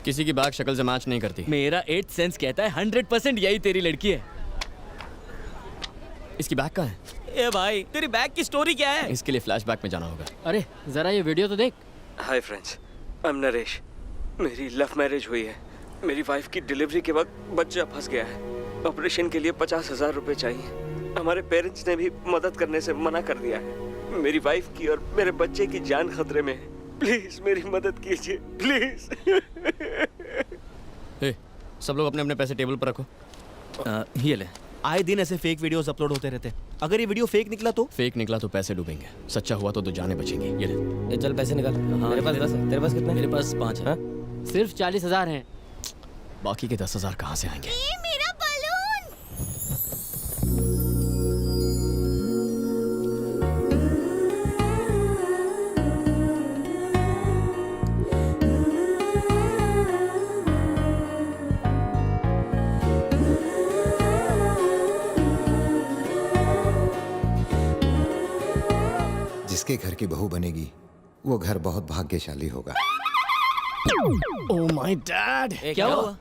किसी की बैग शक्ल से मैच नहीं करती। मेरा 8 सेंस कहता है 100% यही तेरी लड़की है। इसकी बैग कहाँ है? ए भाई, तेरी बैग की स्टोरी क्या है? इसके लिए फ्लैशबैक में जाना होगा। अरे जरा ये वीडियो तो देख। Hi friends, I am Naresh. मेरी लव मैरिज हुई है। मेरी वाइफ की डिलीवरी के वक्त बच्चा फंस गया है। ऑपरेशन के लिए 50,000 रुपए चाहिए। हमारे पेरेंट्स ने भी मदद करने से मना कर दिया है। मेरी वाइफ की और मेरे बच्चे की जान खतरे में है। प्लीज मेरी मदद कीजिए, प्लीज। सब लोग अपने अपने पैसे टेबल पर रखो। ये ले। आए दिन ऐसे फेक वीडियोस अपलोड होते रहते। अगर ये वीडियो फेक निकला तो? फेक निकला तो पैसे डूबेंगे, सच्चा हुआ तो जाने बचेंगी। ये ले। चल पैसे निकाल। मेरे पास 10 है। तेरे पास कितने? मेरे पास 5 है। सिर्फ 40,000 हैं। बाकी के 10,000 कहाँ से आएंगे? ये मेरा बलून। जिसके घर की बहू बनेगी वो घर बहुत भाग्यशाली होगा। Oh my dad! क्या हुआ?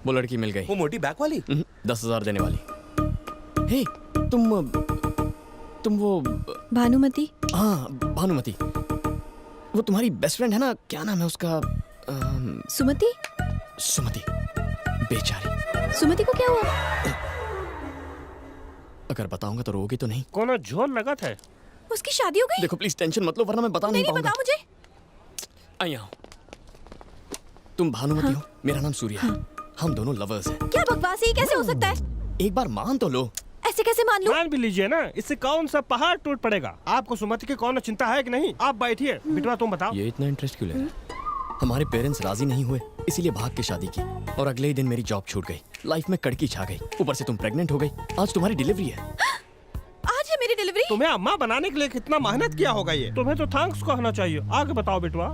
वो लड़की मिल गई। वो मोटी बैग वाली? 10,000 देने वाली। हे, तुम वो भानुमति। हाँ, भानुमति। वो तुम्हारी बेस्ट फ्रेंड है ना? क्या नाम है उसका? सुमति। सुमति। बेचारी। सुमति को क्या हुआ? अगर बताऊंगा तो रोगी तो नहीं? कोनो झोल लगत है। उसकी शादी हो गई? देखो प्लीज टेंशन मत लो वरना मैं बता नहीं नहीं पाऊंगा। बताओ मुझे। आइए आओ। तुम भानुमति हो, मेरा नाम सूर्या है। हम दोनों लवर्स हैं। क्या बकवास है, ये कैसे हो सकता है? एक बार मान तो लो। ऐसे कैसे मान लूं? मान भी लीजिए ना, इससे कौन सा पहाड़ टूट पड़ेगा। आपको सुमति की कौन चिंता है कि नहीं? आप बैठिए। बिटवा तुम बताओ। ये इतना इंटरेस्ट क्यों ले रहे? हमारे पेरेंट्स राजी नहीं हुए, इसीलिए भाग के शादी की और अगले ही दिन मेरी जॉब छूट गई। लाइफ में कड़की छा गई। ऊपर से तुम प्रेग्नेंट हो गई। आज तुम्हारी डिलीवरी है। आज है मेरी डिलीवरी। तुम्हें अम्मा बनाने के लिए कितना मेहनत किया होगा ये। तुम्हें तो थैंक्स कहना चाहिए। आगे बताओ बिटवा।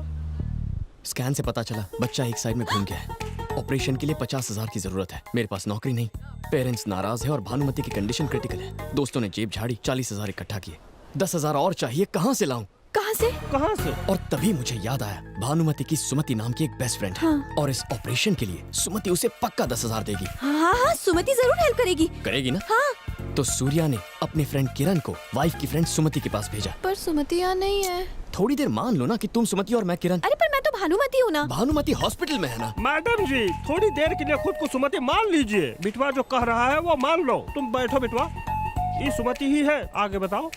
स्कैन से पता चला बच्चा एक साइड में घूम गया है। ऑपरेशन के लिए 50,000 की जरूरत है। मेरे पास नौकरी नहीं, पेरेंट्स नाराज है और भानुमति की कंडीशन क्रिटिकल है। दोस्तों ने जेब झाड़ी, 40,000 इकट्ठा किए। 10,000 और चाहिए, कहाँ से लाऊं? कहाँ से? कहाँ से? और तभी मुझे याद आया भानुमति की सुमति नाम की एक बेस्ट फ्रेंड है। और इस ऑपरेशन के लिए सुमति उसे पक्का 10,000 देगी। हाँ हाँ, सुमति जरूर हेल्प करेगी। करेगी ना? हाँ। तो सूर्या ने अपने फ्रेंड किरण को वाइफ की फ्रेंड सुमति के पास भेजा। पर सुमति यहाँ नहीं है। थोड़ी देर मान लो ना कि तुम सुमति और मैं किरण। अरे पर मैं तो भानुमति हूँ ना। भानुमति हॉस्पिटल में है ना? मैडम जी, थोड़ी देर के लिए खुद को सुमति मान लीजिए। बिटवा जो कह रहा है वो मान लो। तुम बैठो बिटवा, ये सुमति ही है। आगे बताओ।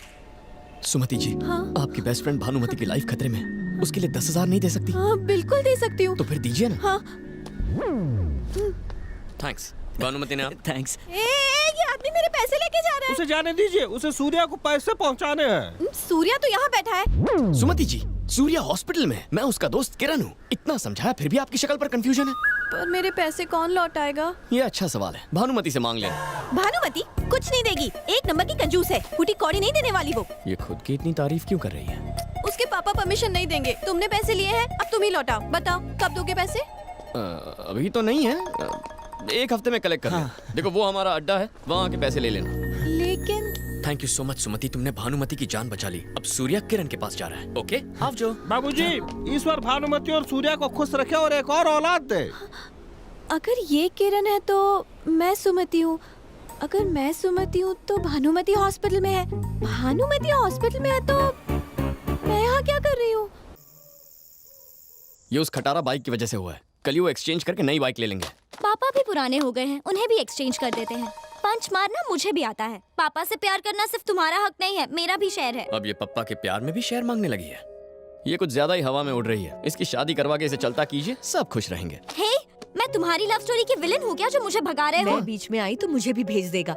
सुमति जी, हाँ? आपकी बेस्ट फ्रेंड भानुमति की लाइफ खतरे में है। उसके लिए 10,000 नहीं दे सकती? हाँ बिल्कुल दे सकती हूँ। तो फिर दीजिए ना। हाँ। थैंक्स भानुमति ने। थैंक्स। ये आदमी मेरे पैसे लेके जा रहा उसे जाने दीजिए। उसे सूर्या को पैसे पहुँचाने हैं। है। सूर्या तो यहाँ बैठा है। सुमति जी, सूर्या हॉस्पिटल में है। मैं उसका दोस्त किरण हूँ। इतना समझाया फिर भी आपकी शक्ल पर कंफ्यूजन है। पर मेरे पैसे कौन लौटाएगा? ये अच्छा सवाल है, भानुमति से मांग लेना। भानुमति कुछ नहीं देगी। एक नंबर की कंजूस है। फूटी कौड़ी नहीं देने वाली वो। ये खुद की इतनी तारीफ क्यों कर रही है? उसके पापा परमिशन नहीं देंगे। तुमने पैसे लिए हैं, अब तुम ही लौटाओ। बताओ कब दोगे पैसे? अभी तो नहीं है, एक हफ्ते में कलेक्ट कर लेना। देखो वो हमारा अड्डा है, वहाँ के पैसे ले लेना। लेकिन थैंक यू सो मच सुमति, तुमने भानुमति की जान बचा ली। अब सूर्या किरण के पास जा रहा है। ओके आप जो। बाबूजी, ईश्वर भानुमति और सूर्या को खुश रखे और एक और औलाद दे। अगर ये किरण है तो मैं सुमति हूँ। अगर मैं सुमति हूँ तो भानुमति हॉस्पिटल में है। भानुमति हॉस्पिटल में है तो मैं यहाँ क्या कर रही हूँ? ये उस खटारा बाइक की वजह से हुआ है। कल ही वो एक्सचेंज करके नई बाइक ले लेंगे। पापा भी पुराने हो गए हैं, उन्हें भी एक्सचेंज कर देते हैं। पंच मारना मुझे भी आता है। पापा से प्यार करना सिर्फ तुम्हारा हक नहीं है, मेरा भी शेयर है। अब ये पप्पा के प्यार में भी शेयर मांगने लगी है। ये कुछ ज्यादा ही हवा में उड़ रही है। इसकी शादी करवा के इसे चलता कीजिए, सब खुश रहेंगे। हे, मैं तुम्हारी लव स्टोरी की विलन हूँ क्या जो मुझे भगा रहे हो? मैं बीच में आई तो मुझे भी भेज देगा।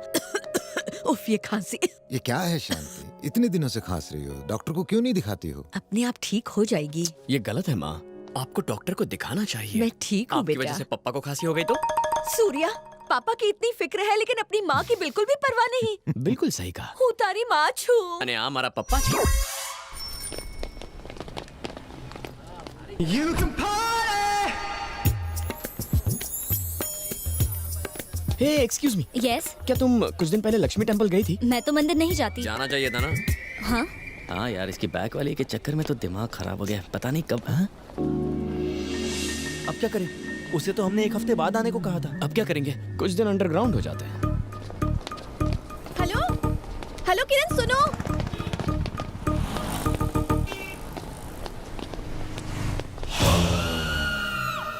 उफ, ये खांसी। ये क्या है शांति, इतने दिनों से खांस रही हो? डॉक्टर को क्यों नहीं दिखाती हो? अपने आप ठीक हो जाएगी। ये गलत है माँ, आपको डॉक्टर को दिखाना चाहिए। मैं ठीक हूँ आपकी बेटा। वजह से पप्पा को खांसी हो गई तो? सूर्या, पापा की इतनी फिक्र है लेकिन अपनी माँ की बिल्कुल भी परवाह नहीं। बिल्कुल सही कहा। हूँ तारी माँ छू। अने आ मारा पप्पा छू। हे एक्सक्यूज मी, यस, क्या तुम कुछ दिन पहले लक्ष्मी टेम्पल गई थी? मैं तो मंदिर नहीं जाती। जाना चाहिए था ना। हाँ, हाँ यार, इसकी बैक वाली के चक्कर में तो दिमाग खराब हो गया। पता नहीं कब। हाँ? अब क्या करें? उसे तो हमने 1 हफ्ते बाद आने को कहा था। अब क्या करेंगे? कुछ दिन अंडरग्राउंड हो जाते हैं। हेलो हेलो किरण सुनो।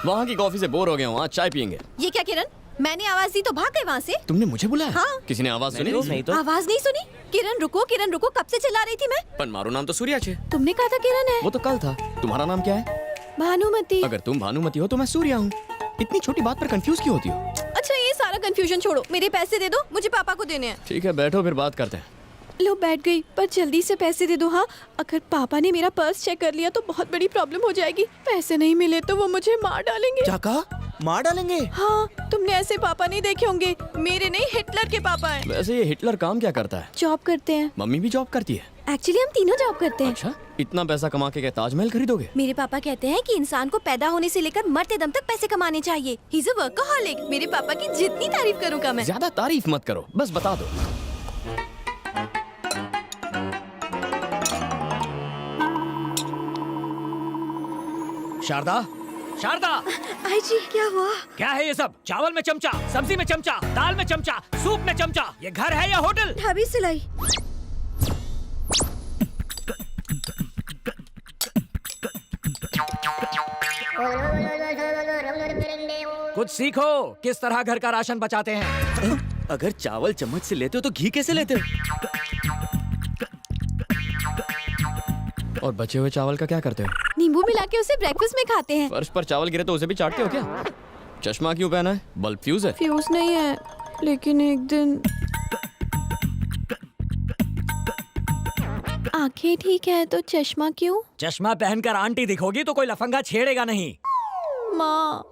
वहाँ की कॉफी से बोर हो गया हूँ, आज चाय पियेंगे। ये क्या किरण, मैंने आवाज दी तो भाग गए वहाँ से। तुमने मुझे बुलाया? हाँ। किसी ने आवाज सुनी? नहीं तो आवाज नहीं सुनी? किरण रुको, कब से चिल्ला रही थी मैं। पर मारो नाम तो सूर्या छे। तुमने कहा था किरण है। वो तो कल था। तुम्हारा नाम क्या है? भानुमति। अगर तुम भानुमति हो तो मैं सूर्या हूँ। इतनी छोटी बात पर कंफ्यूज क्यों होती हो? अच्छा ये सारा कंफ्यूजन छोड़ो, मेरे पैसे दे दो, मुझे पापा को देने हैं। ठीक है बैठो फिर बात करते हैं। लो बैठ गई, पर जल्दी से पैसे दे दो। हाँ, अगर पापा ने मेरा पर्स चेक कर लिया तो बहुत बड़ी प्रॉब्लम हो जाएगी। पैसे नहीं मिले तो वो मुझे मार डालेंगे। क्या कहा? मार डालेंगे? हाँ, तुमने ऐसे पापा नहीं देखे होंगे। मेरे नहीं, हिटलर के पापा हैं। वैसे ये हिटलर काम क्या करता है? जॉब करते हैं। मम्मी भी जॉब करती है? एक्चुअली हम तीनों जॉब करते हैं। अच्छा, इतना पैसा कमा के क्या ताजमहल खरीदोगे? मेरे पापा कहते हैं कि इंसान को पैदा होने से लेकर मरते दम तक पैसे कमाने चाहिए। He is a workaholic. मेरे पापा की जितनी तारीफ करूँगा मैं। ज्यादा तारीफ मत करो, बस बता दो। शारदा, शारदा, आई जी क्या हुआ? क्या है ये सब? चावल में चमचा, सब्जी में चमचा, दाल में चमचा, सूप में चमचा। ये घर है या होटल? ढाबी सिलाई। कुछ सीखो, किस तरह घर का राशन बचाते हैं। अगर चावल चम्मच से लेते हो तो घी कैसे लेते हो? और बचे हुए चावल का क्या करते हो? नींबू मिला के उसे ब्रेकफास्ट में खाते हैं। फर्श पर चावल गिरे तो उसे भी चाटते हो क्या? चश्मा क्यों पहना है? बल्ब फ्यूज है? फ्यूज नहीं है, लेकिन एक दिन आंखें ठीक है तो चश्मा क्यों? चश्मा पहनकर आंटी दिखोगी तो कोई लफंगा छेड़ेगा नहीं। माँ,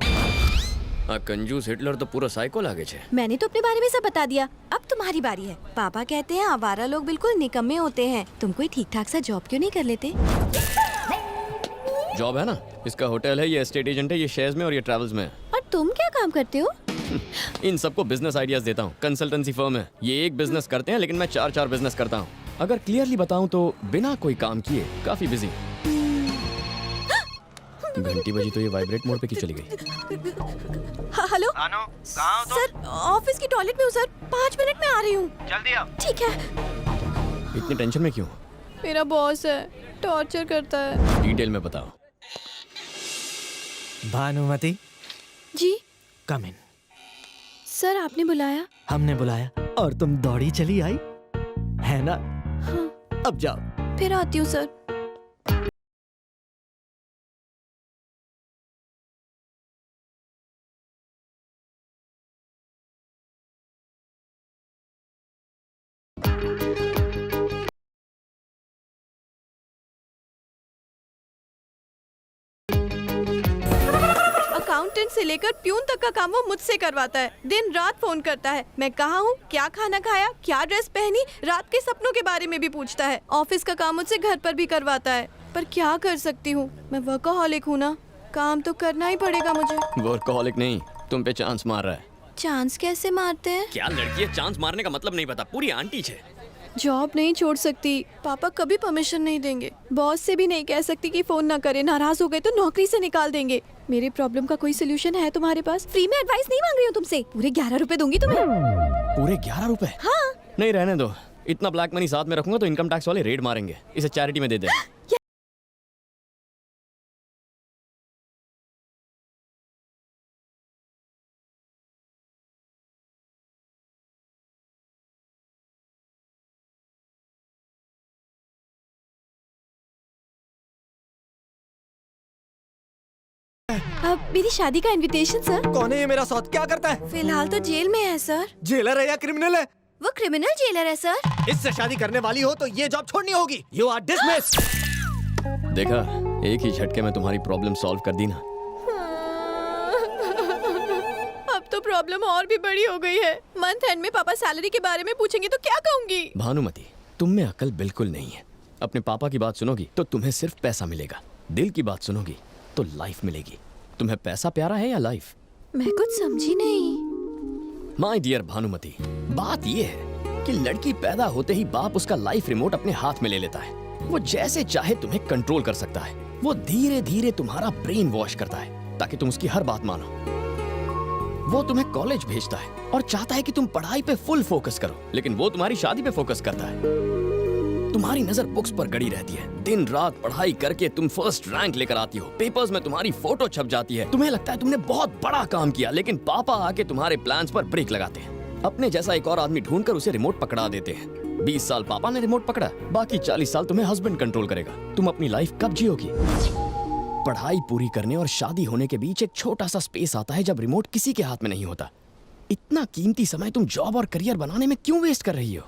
कंजूस हिटलर तो पूरा साइको लागे छे। मैंने तो अपने बारे में सब बता दिया, अब तुम्हारी बारी है। पापा कहते हैं आवारा लोग बिल्कुल निकम्मे होते हैं। तुम कोई ठीक ठाक सा जॉब क्यों नहीं कर लेते? जॉब है ना, इसका होटल है, ये एस्टेट एजेंट है, ये शेयर्स में और ये ट्रैवल्स में है। और तुम क्या काम करते हो? इन सबको बिजनेस आइडियाज देता हूँ। कंसल्टेंसी फर्म है, ये एक बिजनेस करते हैं लेकिन मैं 4 बिजनेस करता हूँ। अगर क्लियरली बताऊँ तो बिना कोई काम किए काफी बिजी। घंटी बजी तो ये वाइब्रेट मोड पे क्यों चली गई? हेलो सर, ऑफिस की टॉयलेट में हूँ सर, 5 मिनट में आ रही हूँ। जल्दी आओ। ठीक है। इतनी टेंशन में क्यों? मेरा बॉस है, टॉर्चर करता है। डिटेल में बताओ। भानुमति, जी कम इन। सर आपने बुलाया? हमने बुलाया और तुम दौड़ी चली आई, है ना? हाँ। अब जाओ। फिर आती हूँ सर। अकाउंटेंट से लेकर प्यून तक का काम वो मुझसे करवाता है। दिन रात फोन करता है, मैं कहाँ हूँ, क्या खाना खाया, क्या ड्रेस पहनी, रात के सपनों के बारे में भी पूछता है। ऑफिस का काम मुझसे घर पर भी करवाता है, पर क्या कर सकती हूँ, मैं वर्कaholic हूँ ना, काम तो करना ही पड़ेगा मुझे। वर्कaholic नहीं, तुम पे चांस मार रहा है। चांस कैसे मारते हैं? क्या लड़की है, चांस मारने का मतलब नहीं पता, पूरी आंटी छे। जॉब नहीं छोड़ सकती, पापा कभी परमिशन नहीं देंगे। बॉस से भी नहीं कह सकती कि फोन ना करे, नाराज हो गए तो नौकरी से निकाल देंगे। मेरे प्रॉब्लम का कोई सोल्यूशन है तुम्हारे पास? फ्री में एडवाइस नहीं मांग रही हूँ तुमसे, पूरे 11 रुपए दूंगी तुम्हें। पूरे 11 रुपए? हाँ। नहीं रहने दो, इतना ब्लैक मनी साथ में रखूंगा तो इनकम टैक्स वाले रेड मारेंगे। इसे चैरिटी में दे दे। अब मेरी शादी का इनविटेशन सर। कौन है ये मेरा सौत? क्या करता है? फिलहाल तो जेल में है सर। जेलर है या क्रिमिनल है? वो क्रिमिनल जेलर है सर। इससे शादी करने वाली हो तो ये जॉब छोड़नी होगी। You are dismissed. देखा, एक ही झटके में तुम्हारी प्रॉब्लम सॉल्व कर दी ना। अब तो प्रॉब्लम और भी बड़ी हो गई है। मंथ एंड में पापा सैलरी के बारे में पूछेंगे तो क्या कहूँगी? भानुमति, तुम में अकल बिल्कुल नहीं है। अपने पापा की बात सुनोगी तो तुम्हें सिर्फ पैसा मिलेगा, दिल की बात सुनोगी तो लाइफ मिलेगी। तुम्हें पैसा प्यारा है या लाइफ? मैं कुछ समझी नहीं। माय डियर भानुमति, बात ये है कि लड़की पैदा होते ही बाप उसका लाइफ रिमोट अपने हाथ में ले लेता है। वो जैसे चाहे तुम्हें कंट्रोल कर सकता है। वो धीरे धीरे तुम्हारा ब्रेन वॉश करता है। ताकि तुम उसकी हर बात मानो। वो तुम्हें कॉलेज भेजता है और चाहता है कि तुम पढ़ाई पे फुल फोकस करो, लेकिन वो तुम्हारी शादी पे फोकस करता है। तुम्हारी नजर बुक्स पर गड़ी रहती है, दिन रात पढ़ाई करके तुम फर्स्ट रैंक लेकर आती हो, पेपर्स में तुम्हारी फोटो छप जाती है, तुम्हें लगता है तुमने बहुत बड़ा काम किया, लेकिन पापा आके तुम्हारे प्लान्स पर ब्रेक लगाते हैं। अपने जैसा एक और आदमी ढूंढकर उसे रिमोट पकड़ा देते हैं। 20 साल पापा ने रिमोट पकड़ा, बाकी 40 साल तुम्हें हस्बैंड कंट्रोल करेगा। तुम अपनी लाइफ कब जियोगी? पढ़ाई पूरी करने और शादी होने के बीच एक छोटा सा स्पेस आता है जब रिमोट किसी के हाथ में नहीं होता। इतना कीमती समय तुम जॉब और करियर बनाने में क्यों वेस्ट कर रही हो?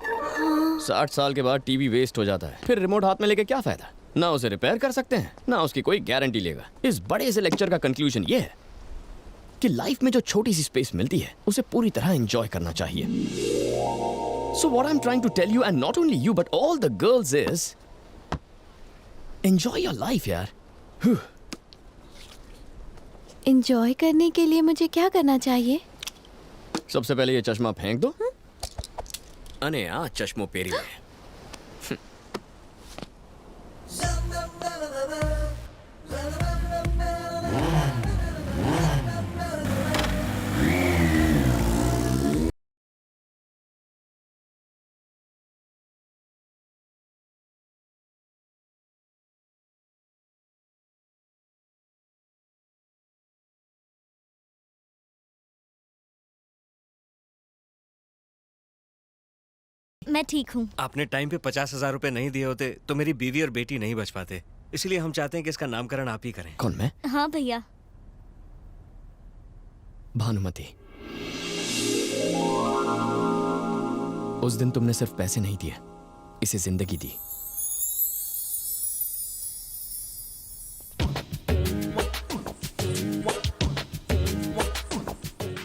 60 साल के बाद टीवी वेस्ट हो जाता है, फिर रिमोट हाथ में लेके क्या फायदा? ना उसे रिपेयर कर सकते हैं, ना उसकी कोई गारंटी लेगा। इस बड़े से लेक्चर का कंक्लूजन ये है कि लाइफ में जो छोटी सी स्पेस मिलती है उसे पूरी तरह एंजॉय करना चाहिए। So what I'm trying to tell you, and not only you but all the girls, is enjoy your life यार। एंजॉय करने के लिए मुझे क्या करना चाहिए? सबसे पहले ये चश्मा फेंक दो। अने आ चश्मो पेरी में। मैं ठीक हूँ। आपने टाइम पे 50,000 रुपए नहीं दिए होते तो मेरी बीवी और बेटी नहीं बच पाते, इसलिए हम चाहते हैं कि इसका नामकरण आप ही करें। कौन, मैं? हाँ भैया। भानुमति, उस दिन तुमने सिर्फ पैसे नहीं दिए, इसे जिंदगी दी।